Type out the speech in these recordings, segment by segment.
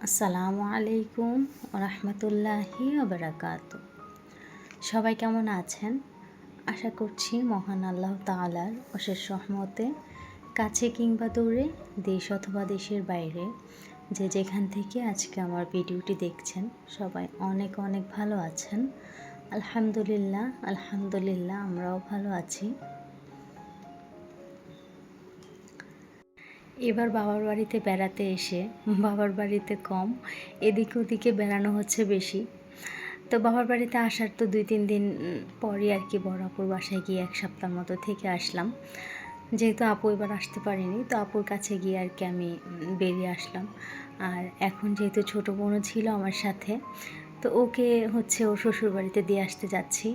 আসসালামু আলাইকুম রহমতুল্লাহি ওবারাকাতু। সবাই কেমন আছেন? আশা করছি মহান আল্লাহ তাআলার অশেষ রহমতে কাছে কিংবা দূরে, দেশ অথবা দেশের বাইরে, যে যেখান থেকে আজকে আমার ভিডিওটি দেখছেন সবাই অনেক অনেক ভালো আছেন। আলহামদুলিল্লাহ আলহামদুলিল্লাহ আমরাও ভালো আছি। এবার বাবার বাড়িতে বেড়াতে এসে বাবার বাড়িতে কম, এদিক ওদিকে বেড়ানো হচ্ছে বেশি। তো বাবার বাড়িতে আসার তো 2-3 দিন পরই আর কি বড় আপুর বাসায় গিয়ে 1 সপ্তাহ মতো থেকে আসলাম। যেহেতু আপু এবার আসতে পারিনি, তো আপুর কাছে গিয়ে আর কি আমি বেরিয়ে আসলাম। আর এখন যেহেতু ছোটো বোনও ছিল আমার সাথে, তো ওকে হচ্ছে ওর শ্বশুরবাড়িতে দিয়ে আসতে যাচ্ছি।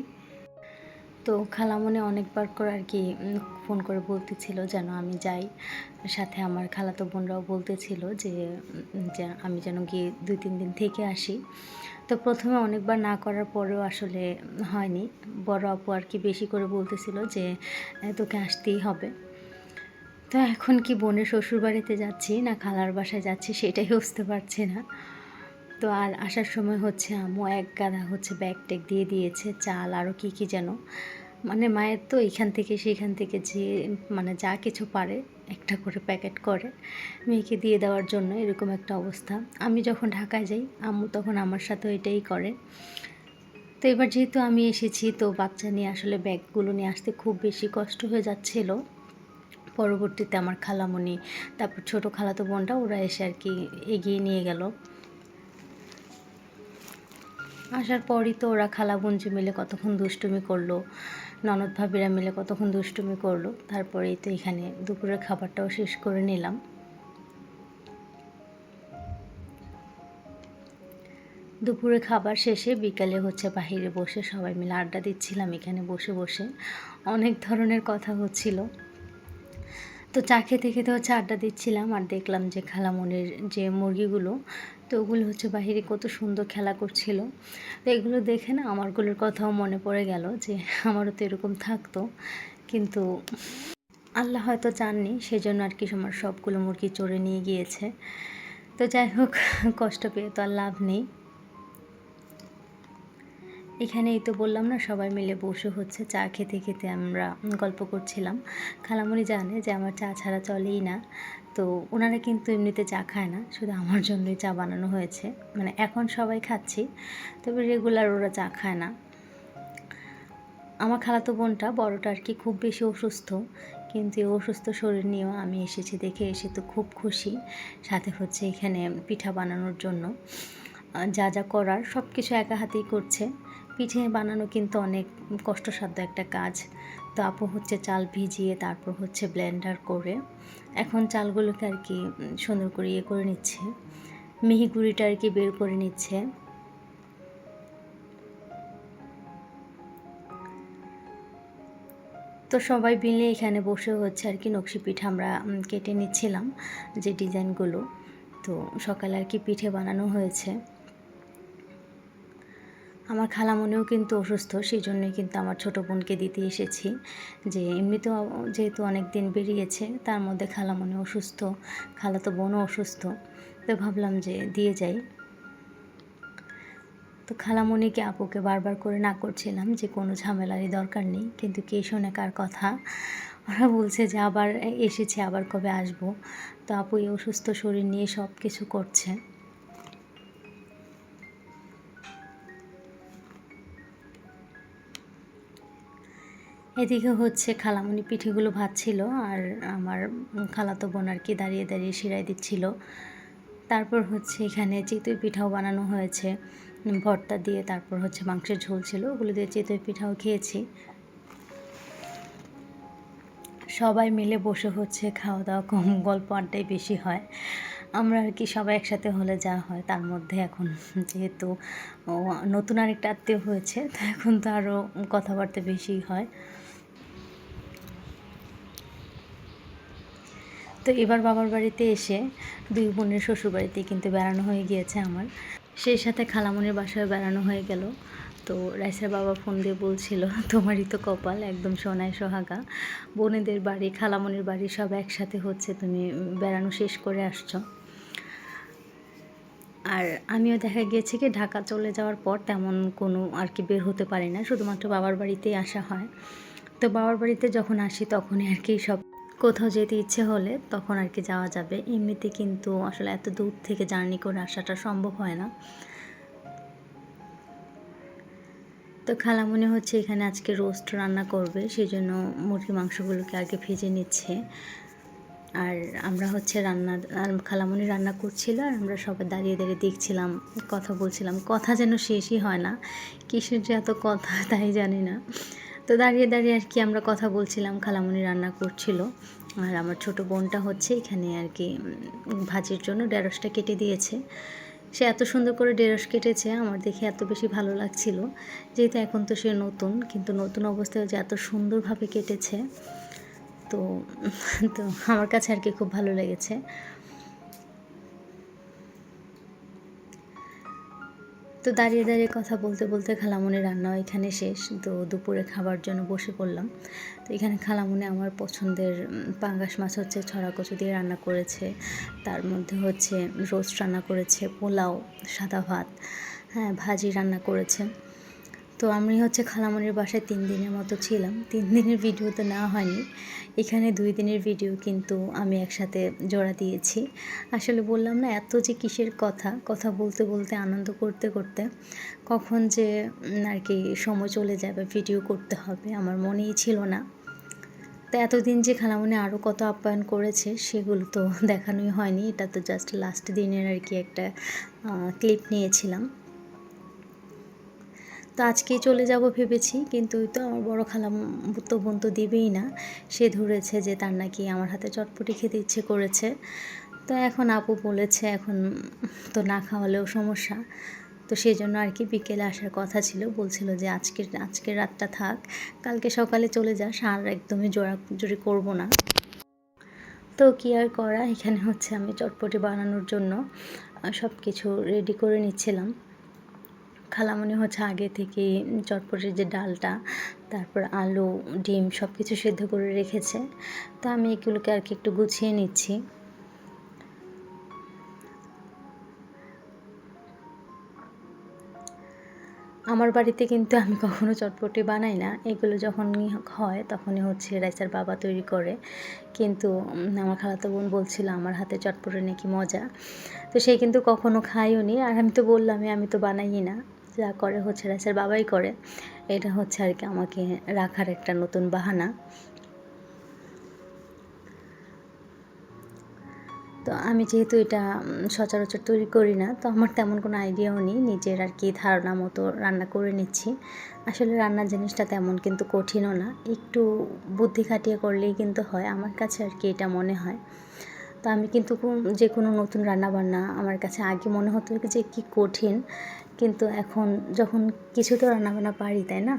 তো খালামণি অনেকবার করে আর কি ফোন করে বলতেছিল যেন আমি যাই, সাথে আমার খালাতো বোনরাও বলতেছিল যে আমি যেন গিয়ে 2-3 দিন থেকে আসি। তো প্রথমে অনেকবার না করার পরেও আসলে হয়নি। বড় আপু আর কি বেশি করে বলতেছিল যে তোকে আসতেই হবে। তো এখন কি বোনের শ্বশুরবাড়িতে যাচ্ছি না খালার বাসায় যাচ্ছি সেটাই বুঝতে পারছি না। তো আর আসার সময় হচ্ছে আম্মু এক গাদা হচ্ছে ব্যাগ ট্যাগ দিয়ে দিয়েছে, চাল আরও কী যেন, মানে মায়ের তো এইখান থেকে সেইখান থেকে যে মানে যা কিছু পারে একটা করে প্যাকেট করে মেয়েকে দিয়ে দেওয়ার জন্য, এরকম একটা অবস্থা। আমি যখন ঢাকায় যাই আম্মু তখন আমার সাথেও এটাই করে। তো এবার যেহেতু আমি এসেছি, তো বাচ্চা নিয়ে আসলে ব্যাগগুলো নিয়ে আসতে খুব বেশি কষ্ট হয়ে যাচ্ছিলো। পরবর্তীতে আমার খালামণি, তারপর ছোটো খালাতো বোনটা, ওরা এসে আর কি এগিয়ে নিয়ে গেল। আসার পরই তো ওরা খালা বোনজি মিলে কতক্ষণ দুষ্টুমি করলো, ননদ ভাবিরা মিলে কতক্ষণ দুষ্টুমি করলো। তারপরেই তো এখানে দুপুরের খাবারটাও শেষ করে নিলাম। দুপুরে খাবার শেষে বিকালে হচ্ছে বাহিরে বসে সবাই মিলে আড্ডা দিচ্ছিলাম। এখানে বসে বসে অনেক ধরনের কথা হচ্ছিল। তো চা খেতে খেতে হচ্ছে আড্ডা দিচ্ছিলাম, আর দেখলাম যে খালামণির যে মুরগিগুলো, তো ওগুলো হচ্ছে বাহিরে কত সুন্দর খেলা করছিল। তো এগুলো দেখে না আমারগুলোর কথাও মনে পড়ে গেল যে আমারও তো এরকম থাকতো, কিন্তু আল্লাহ হয়তো চাননি, সেজন্য আর কি আমার সবগুলো মুরগি চড়ে নিয়ে গিয়েছে। তো যাই হোক, কষ্ট পেয়ে তো আর লাভ নেই। এখানেই তো বললাম না, সবাই মিলে বসে হচ্ছে চা খেতে খেতে আমরা গল্প করছিলাম। খালামণি জানে যে আমার চা ছাড়া চলেই না, তো ওনারা কিন্তু এমনিতে চা খায় না, শুধু আমার জন্যই চা বানানো হয়েছে। মানে এখন সবাই খাচ্ছি, তবে রেগুলার ওরা চা খায় না। আমার খালাতো বোনটা বড়টা আর কি খুব বেশি অসুস্থ, কিন্তু এই অসুস্থ শরীর নিয়েও আমি এসেছি দেখে এসে তো খুব খুশি। সাথে হচ্ছে এখানে পিঠা বানানোর জন্য যা যা করার সব কিছু একা হাতেই করছে। পিঠে বানানো কিন্তু অনেক কষ্টসাধ্য একটা কাজ। তো আপু হচ্ছে চাল ভিজিয়ে তারপর হচ্ছে ব্লেন্ডার করে এখন চালগুলোকে আর কি সুন্দর করে ইয়ে করে নিচ্ছে, মিহি গুঁড়িটা আর কি বের করে নিচ্ছে। তো সবাই মিলে এখানে বসে হচ্ছে আর কি নকশি পিঠা আমরা কেটে নিচ্ছিলাম, যে ডিজাইনগুলো। তো সকালে আর কি পিঠে বানানো হয়েছে। আমার খালামণিও কিন্তু অসুস্থ, সেই জন্যই কিন্তু আমার ছোটো বোনকে দিতে এসেছি। যে এমনিতেও যেহেতু অনেক দিন বেরিয়েছে, তার মধ্যে খালামণি অসুস্থ, খালাতো বোনও অসুস্থ, তো ভাবলাম যে দিয়ে যাই। তো খালামণিকে আপুকে বারবার করে না করছিলাম যে কোনো ঝামেলারই দরকার নেই, কিন্তু কে শোনে কার কথা। ওরা বলছে যে আবার এসেছে, আবার কবে আসবো। তো আপু এই অসুস্থ শরীর নিয়ে সব কিছু করছে। এদিকে হচ্ছে খালামণি পিঠেগুলো ভাজছিল, আর আমার খালাতো বোন আর কি দাঁড়িয়ে দাঁড়িয়ে শিরাই দিচ্ছিল। তারপর হচ্ছে এখানে চিতই পিঠাও বানানো হয়েছে ভর্তা দিয়ে, তারপর হচ্ছে মাংসের ঝোল ছিল, ওগুলো দিয়ে চিতই পিঠাও খেয়েছি। সবাই মিলে বসে হচ্ছে খাওয়া দাওয়া কম, গল্প আড্ডাই বেশি হয়। আমরা আর কি সবাই একসাথে হলে যা হয়, তার মধ্যে এখন যেহেতু নতুন আরেকটা আত্মীয় হয়েছে, তো এখন তো আরও কথাবার্তা বেশি হয়। তো এবার বাবার বাড়িতে এসে 2 বোনের শ্বশুরবাড়িতে কিন্তু বেড়ানো হয়ে গিয়েছে আমার, সেই সাথে খালামণির বাসায় বেড়ানো হয়ে গেল। তো রাইসার বাবা ফোন দিয়ে বলছিল, তোমারই তো কপাল, একদম সোনায় সোহাগা, বোনেদের বাড়ি খালামণির বাড়ি সব একসাথে হচ্ছে, তুমি বেড়ানো শেষ করে আসছো। আর আমিও দেখা গিয়েছে কি ঢাকা চলে যাওয়ার পর তেমন কোনো আর কি বের হতে পারি না, শুধুমাত্র বাবার বাড়িতেই আসা হয়। তো বাবার বাড়িতে যখন আসি তখনই আর কি সব কোথাও যেতে ইচ্ছে হলে তখন আর কি যাওয়া যাবে, এমনিতে কিন্তু আসলে এত দূর থেকে জার্নি করে আসাটা সম্ভব হয় না। তো খালামণি হচ্ছে এখানে আজকে রোস্ট রান্না করবে, সেই জন্য মুরগি মাংসগুলোকে আগে ভেজে নিচ্ছে। আর আমরা হচ্ছে খালামণি রান্না করছিল আর আমরা সবাই দাঁড়িয়ে দাঁড়িয়ে দেখছিলাম, কথা বলছিলাম, কথা যেন শেষই হয় না, কিসের যে এত কথা তাই জানি না। তো দাঁড়িয়ে দাঁড়িয়ে আর কি আমরা কথা বলছিলাম, খালামণি রান্না করছিল। আর আমার ছোটো বোনটা হচ্ছে এখানে আর কি ভাজির জন্য ঢেঁড়সটা কেটে দিয়েছে। সে এত সুন্দর করে ঢেঁড়স কেটেছে, আমার দেখে এত বেশি ভালো লাগছিল, যেহেতু এখন তো সে নতুন, কিন্তু নতুন অবস্থায় যে এত সুন্দরভাবে কেটেছে, তো তো আমার কাছে আর কি খুব ভালো লেগেছে। তো দাঁড়িয়ে দাঁড়িয়ে কথা বলতে বলতে খালামণির রান্নাও এখানে শেষ। তো দুপুরে খাবার জন্য বসে পড়লাম। তো এখানে খালামণি আমার পছন্দের পাঙ্গাস মাছ হচ্ছে ছড়া কচু দিয়ে রান্না করেছে, তার মধ্যে হচ্ছে রোস্ট রান্না করেছে, পোলাও, সাদা ভাত, হ্যাঁ ভাজি রান্না করেছে। তো আমি হচ্ছে খালামণির বাসায় 3 দিনের মতো ছিলাম। 3 দিনের ভিডিও তো নেওয়া হয়নি, এখানে 2 দিনের ভিডিও কিন্তু আমি একসাথে জোড়া দিয়েছি। আসলে বললাম না, এত যে কিসের কথা, কথা বলতে বলতে আনন্দ করতে করতে কখন যে আর কি সময় চলে যাবে, ভিডিও করতে হবে আমার মনেই ছিল না। তো এতদিন যে খালামণি আরও কত আপ্যায়ন করেছে সেগুলো তো দেখানোই হয়নি, এটা তো জাস্ট লাস্ট দিনের আর কি একটা ক্লিপ নিয়েছিলাম। তো আজকেই চলে যাব ভেবেছি, কিন্তু ওই তো আমার বড় বোন তো দেবেই না, সে ধরেছে যে তার নাকি আমার হাতে চটপটি খেতে ইচ্ছে করেছে। তো এখন আপু বলেছে এখন তো না খাওয়ালেও সমস্যা, তো সেই জন্য আর কি বিকেলে আসার কথা ছিল, বলছিল যে আজকের রাতটা থাক, কালকে সকালে চলে যাস, আর একদমই জোরাজুরি করবো না। তো কী আর করা, এখানে হচ্ছে আমি চটপটি বানানোর জন্য সব কিছু রেডি করে নিচ্ছিলাম। খালামণি হচ্ছে আগে থেকে চটপটির যে ডালটা, তারপর আলু, ডিম সব কিছু সেদ্ধ করে রেখেছে। তো আমি এগুলোকে আর কি একটু গুছিয়ে নিচ্ছি। আমার বাড়িতে কিন্তু আমি কখনো চটপটি বানাই না, এগুলো যখনই হয় তখনই হচ্ছে রাইসার বাবা তৈরি করে। কিন্তু আমার খালাতো বোন বলছিল আমার হাতে চটপটি নাকি মজা, তো সে কিন্তু কখনো খাইও নি। আর আমি তো বললামই আমি তো বানাই না, যা করে হচ্ছে রাইসার বাবাই করে। এটা হচ্ছে আর কি আমাকে রাখার একটা নতুন বাহানা। তো আমি যেহেতু এটা সচরাচর তৈরি করি না, তো আমার তেমন কোনো আইডিয়াও নেই, নিজের আর কি ধারণা মতো রান্না করে নিচ্ছি। আসলে রান্নার জিনিসটা তেমন কিন্তু কঠিনও না, একটু বুদ্ধি খাটিয়ে করলেই কিন্তু হয়, আমার কাছে আর কি এটা মনে হয়। তো আমি কিন্তু যে কোনো নতুন রান্নাবান্না আমার কাছে আগে মনে হতো যে কী কঠিন, কিন্তু এখন যখন কিছু তো রান্নাবান্না পারি, তাই না?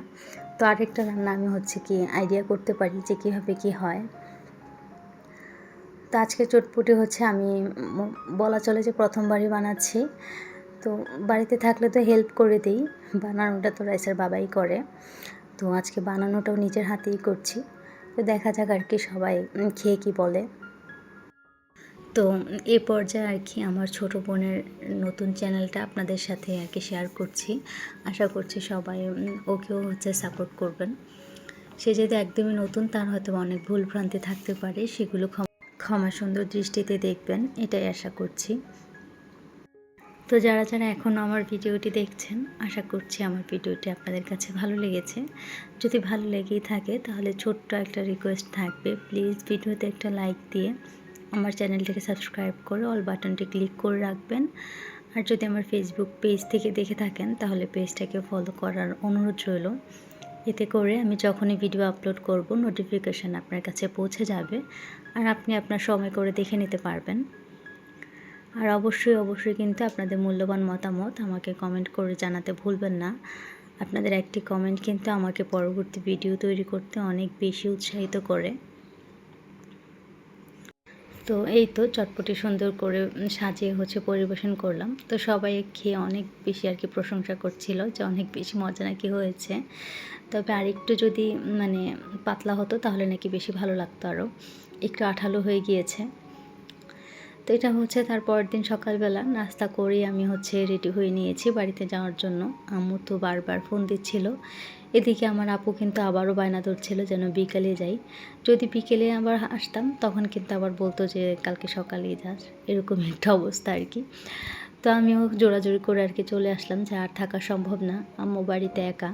তো আরেকটা রান্না আমি হচ্ছে কি আইডিয়া করতে পারি যে কীভাবে কী হয়। তো আজকে চটপটি হচ্ছে আমি বলা চলে যে প্রথমবারই বানাচ্ছি। তো বাড়িতে থাকলে তো হেল্প করে দিই, বানানোটা তো রাইসার বাবাই করে। তো আজকে বানানোটাও নিজের হাতেই করছি। তো দেখা যাক আর কি সবাই খেয়ে কী বলে। তো এ পর্যায়ে আর কি আমার ছোটো বোনের নতুন চ্যানেলটা আপনাদের সাথে আর কি শেয়ার করছি, আশা করছি সবাই ওকেও হচ্ছে সাপোর্ট করবেন। সে যদি একদমই নতুন, তার হয়তো অনেক ভুলভ্রান্তি থাকতে পারে, সেগুলো ক্ষমা সুন্দর দৃষ্টিতে দেখবেন, এটাই আশা করছি। তো যারা যারা এখনও আমার ভিডিওটি দেখছেন, আশা করছি আমার ভিডিওটি আপনাদের কাছে ভালো লেগেছে। যদি ভালো লেগেই থাকে তাহলে ছোট্ট একটা রিকোয়েস্ট থাকবে, প্লিজ ভিডিওতে একটা লাইক দিয়ে আমার চ্যানেলটিকে সাবস্ক্রাইব করে অল বাটনটি ক্লিক করে রাখবেন। আর যদি আমার ফেসবুক পেজ থেকে দেখে থাকেন তাহলে পেজটাকে ফলো করার অনুরোধ রইল। এতে করে আমি যখনই ভিডিও আপলোড করব নোটিফিকেশান আপনার কাছে পৌঁছে যাবে, আর আপনি আপনার সময় করে দেখে নিতে পারবেন। আর অবশ্যই কিন্তু আপনাদের মূল্যবান মতামত আমাকে কমেন্ট করে জানাতে ভুলবেন না। আপনাদের একটি কমেন্ট কিন্তু আমাকে পরবর্তী ভিডিও তৈরি করতে অনেক বেশি উৎসাহিত করে। তো এই তো চটপটি সুন্দর করে সাজিয়ে হচ্ছে পরিবেশন করলাম। তো সবাই খেয়ে অনেক বেশি আর কি প্রশংসা করছিল যে অনেক বেশি মজা নাকি হয়েছে। তবে আরেকটু যদি মানে পাতলা হতো তাহলে নাকি বেশি ভালো লাগতো, আরও একটু আঠালো হয়ে গিয়েছে। তো এটা হচ্ছে তার পরের দিন সকালবেলা নাস্তা করেই আমি হচ্ছে রেডি হয়ে নিয়েছি বাড়িতে যাওয়ার জন্য। আম্মু তো বারবার ফোন দিচ্ছিল। এদিকে আমার আপু কিন্তু আবারও বায়না ধরছিল যেন বিকালে যাই। যদি বিকেলে আবার আসতাম তখন কিন্তু আবার বলতো যে কালকে সকালেই যাস, এরকম একটা অবস্থা আর কি। তো আমিও জোরাজুরি করে আর কি চলে আসলাম যে আর থাকা সম্ভব না, আম্মু বাড়িতে একা।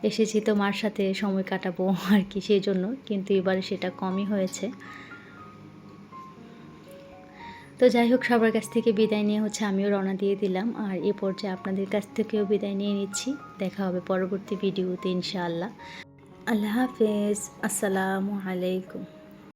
এসেছি তো মার সাথে সময় কাটাবো আর কি, সেই জন্য। কিন্তু এবারে সেটা কমই হয়েছে। তো যাই হোক, সবার কাছ থেকে বিদায় নিয়ে হচ্ছে আমিও রওনা দিয়ে দিলাম। আর এ পর্যায়ে আপনাদের কাছ থেকেও বিদায় নিয়ে নিচ্ছি। দেখা হবে পরবর্তী ভিডিওতে ইনশাআল্লাহ। আল্লাহ হাফেজ। আসসালামু আলাইকুম।